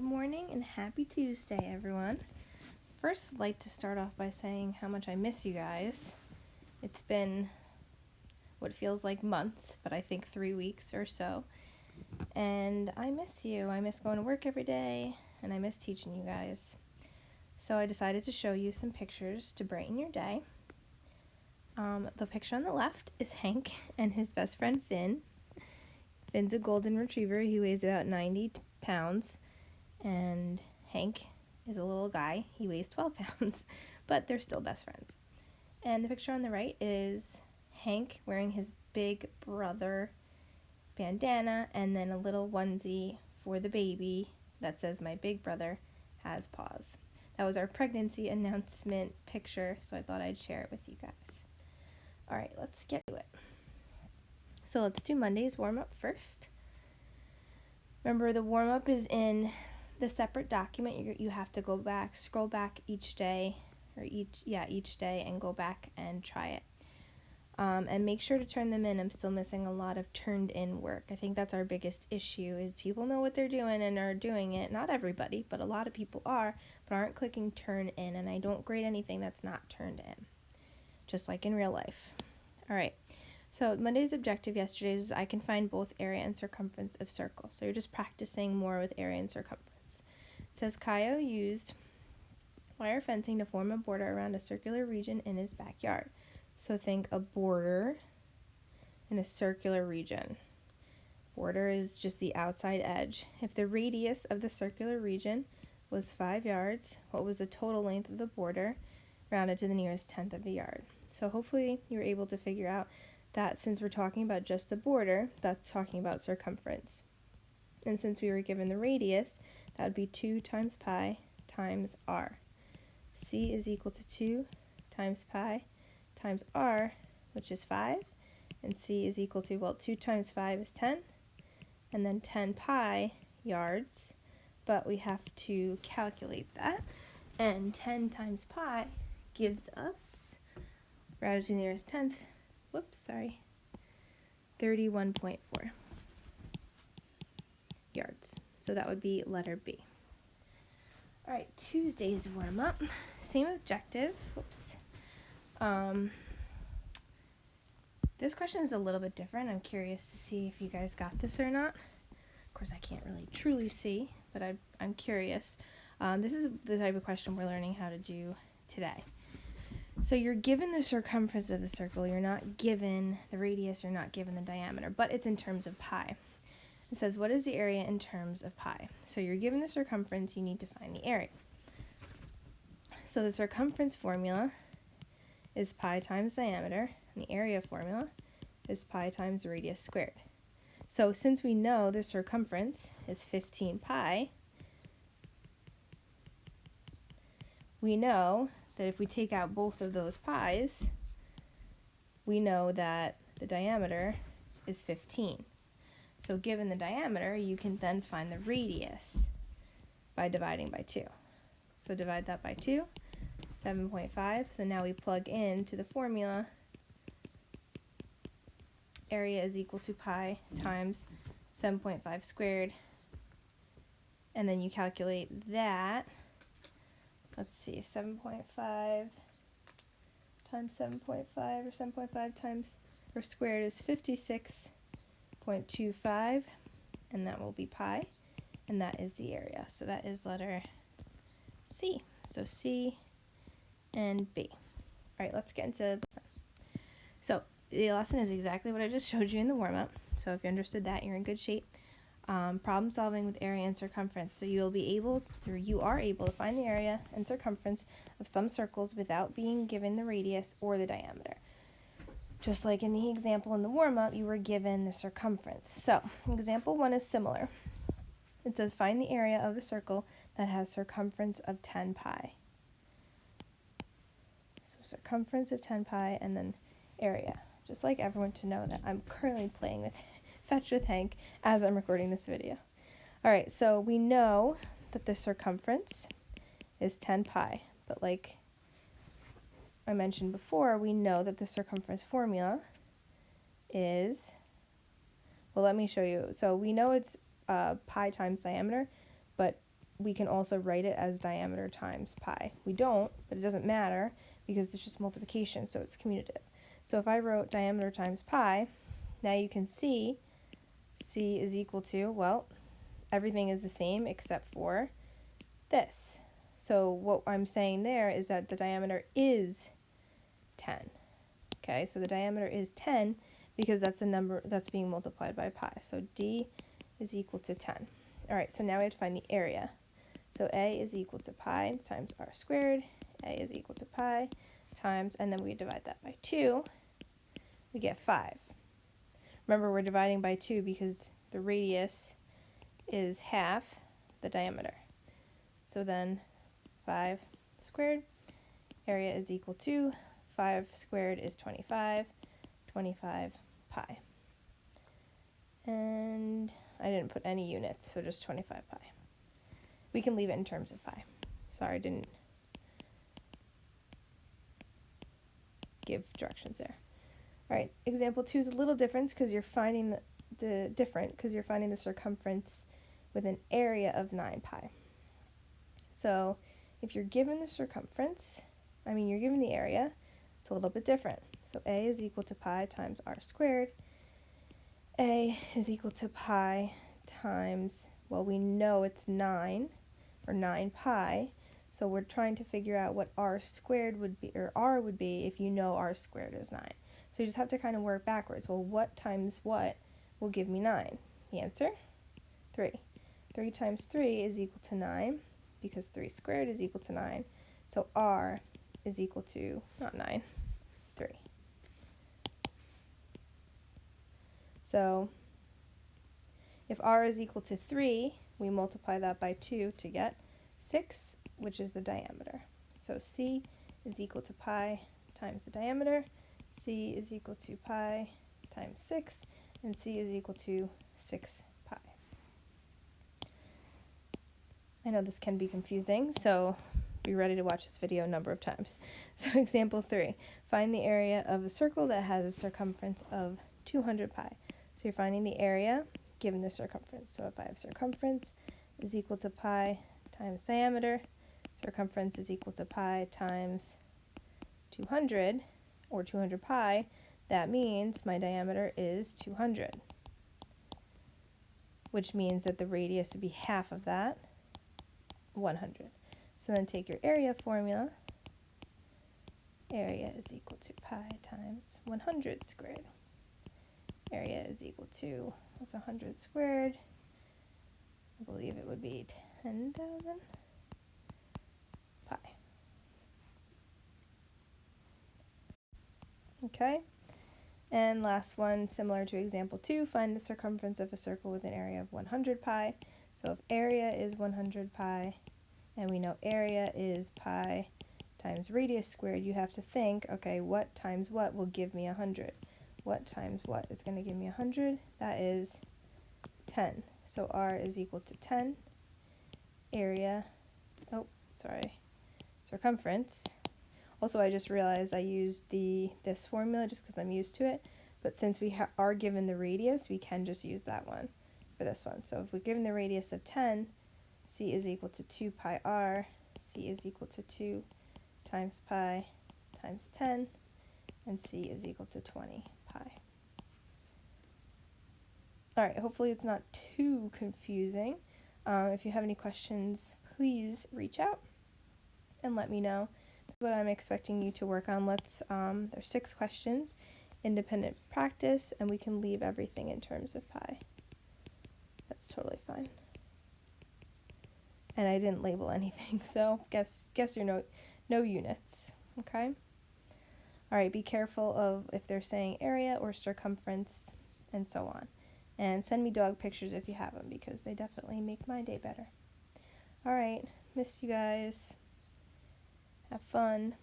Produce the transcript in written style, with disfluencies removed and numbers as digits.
Good morning and happy Tuesday, everyone. First, I'd like to start off by saying how much I miss you guys. It's been what feels like months, but I think 3 weeks or so. And I miss you. I miss going to work every day, and I miss teaching you guys. So I decided to show you some pictures to brighten your day. The picture on the left is Hank and his best friend Finn. Finn's a golden retriever. He weighs about 90 pounds. And Hank is a little guy. He weighs 12 pounds, but they're still best friends. And the picture on the right is Hank wearing his big brother bandana and then a little onesie for the baby that says my big brother has paws. That was our pregnancy announcement picture, so I thought I'd share it with you guys. All right, let's get to it. So let's do Monday's warm-up first. Remember, the warm-up is in the separate document. You have to go back, scroll back each day, each day, and go back and try it. And make sure to turn them in. I'm still missing a lot of turned in work. I think that's our biggest issue is people know what they're doing and are doing it. Not everybody, but a lot of people are, but aren't clicking turn in, and I don't grade anything that's not turned in, just like in real life. All right. So Monday's objective yesterday was I can find both area and circumference of circle. So you're just practicing more with area and circumference. It says Kaio used wire fencing to form a border around a circular region in his backyard. So think a border in a circular region. Border is just the outside edge. If the radius of the circular region was 5 yards, what was the total length of the border rounded to the nearest tenth of a yard? So hopefully you were able to figure out that since we're talking about just the border, that's talking about circumference. And since we were given the radius, that would be 2 times pi times r. C is equal to 2 times pi times r, which is 5. And C is equal to, 2 times 5 is 10. And then 10 pi yards. But we have to calculate that. And 10 times pi gives us, rounded to the nearest tenth, 31.4 yards. So that would be letter B. All right, Tuesday's warm-up. Same objective. This question is a little bit different. I'm curious to see if you guys got this or not. Of course, I can't really truly see, but I'm curious. This is the type of question we're learning how to do today. So you're given the circumference of the circle. You're not given the radius. You're not given the diameter, but it's in terms of pi. It says, what is the area in terms of pi? So you're given the circumference. You need to find the area. So the circumference formula is pi times diameter, and the area formula is pi times radius squared. So since we know the circumference is 15 pi, we know that if we take out both of those pi's, we know that the diameter is 15. So given the diameter, you can then find the radius by dividing by 2. So divide that by 2, 7.5. So now we plug into the formula. Area is equal to pi times 7.5 squared. And then you calculate that. Let's see, 7.5 times 7.5 or 7.5 times or squared is 56.25, and that will be pi, and that is the area. So that is letter C. So C and B. All right, let's get into the lesson. So the lesson is exactly what I just showed you in the warm-up. So if you understood that, you're in good shape. Problem solving with area and circumference. So you are able to find the area and circumference of some circles without being given the radius or the diameter. Just like in the example in the warm-up, you were given the circumference. So example 1 is similar. It says find the area of a circle that has circumference of 10 pi. So circumference of 10 pi and then area. Just like everyone to know that I'm currently playing with Fetch with Hank as I'm recording this video. All right, so we know that the circumference is 10 pi, but like I mentioned before, we know that the circumference formula is, let me show you. So we know it's pi times diameter, but we can also write it as diameter times pi. We don't, but it doesn't matter because it's just multiplication, so it's commutative. So if I wrote diameter times pi, now you can see C is equal to, well, everything is the same except for this. So what I'm saying there is that the diameter is 10. Okay, so the diameter is 10 because that's the number that's being multiplied by pi. So D is equal to 10. All right, so now we have to find the area. So A is equal to pi times r squared. A is equal to pi times, and then we divide that by 2. We get 5. Remember, we're dividing by 2 because the radius is half the diameter. So then 5 squared, area is equal to 5 squared is 25, 25 pi. And I didn't put any units, so just 25 pi. We can leave it in terms of pi. Sorry, I didn't give directions there. All right, example 2 is a little different because you're finding the circumference with an area of 9 pi. So if you're given the circumference, you're given the area, it's a little bit different. So A is equal to pi times r squared. A is equal to pi times, well, we know it's 9, or 9 pi, so we're trying to figure out what r squared would be, or r would be, if you know r squared is 9. So you just have to kind of work backwards. Well, what times what will give me 9? The answer? 3. 3 times 3 is equal to 9, because 3 squared is equal to 9. So r is equal to, not 9, 3. So if r is equal to 3, we multiply that by 2 to get 6, which is the diameter. So C is equal to pi times the diameter. C is equal to pi times 6, and C is equal to 6 pi. I know this can be confusing, so be ready to watch this video a number of times. So example 3, find the area of a circle that has a circumference of 200 pi. So you're finding the area given the circumference. So if I have circumference is equal to pi times diameter, circumference is equal to pi times 200, or 200 pi, that means my diameter is 200, which means that the radius would be half of that, 100. So then take your area formula. Area is equal to pi times 100 squared. Area is equal to, what's 100 squared? I believe it would be 10,000 pi. Okay, and last one, similar to example 2, find the circumference of a circle with an area of 100 pi. So if area is 100 pi, and we know area is pi times radius squared, you have to think, okay, what times what will give me 100? What times what is going to give me 100? That is 10. So r is equal to 10. Area, circumference. Also, I just realized I used this formula just because I'm used to it, but since we are given the radius, we can just use that one for this one. So if we're given the radius of 10, C is equal to 2 pi r, C is equal to 2 times pi times 10, and C is equal to 20 pi. Alright, hopefully it's not too confusing. If you have any questions, please reach out and let me know what I'm expecting you to work on. There's 6 questions, independent practice, and we can leave everything in terms of pi. That's totally fine. And I didn't label anything, so guess you're no units, okay? Alright, be careful of if they're saying area or circumference and so on. And send me dog pictures if you have them, because they definitely make my day better. Alright, miss you guys. Have fun.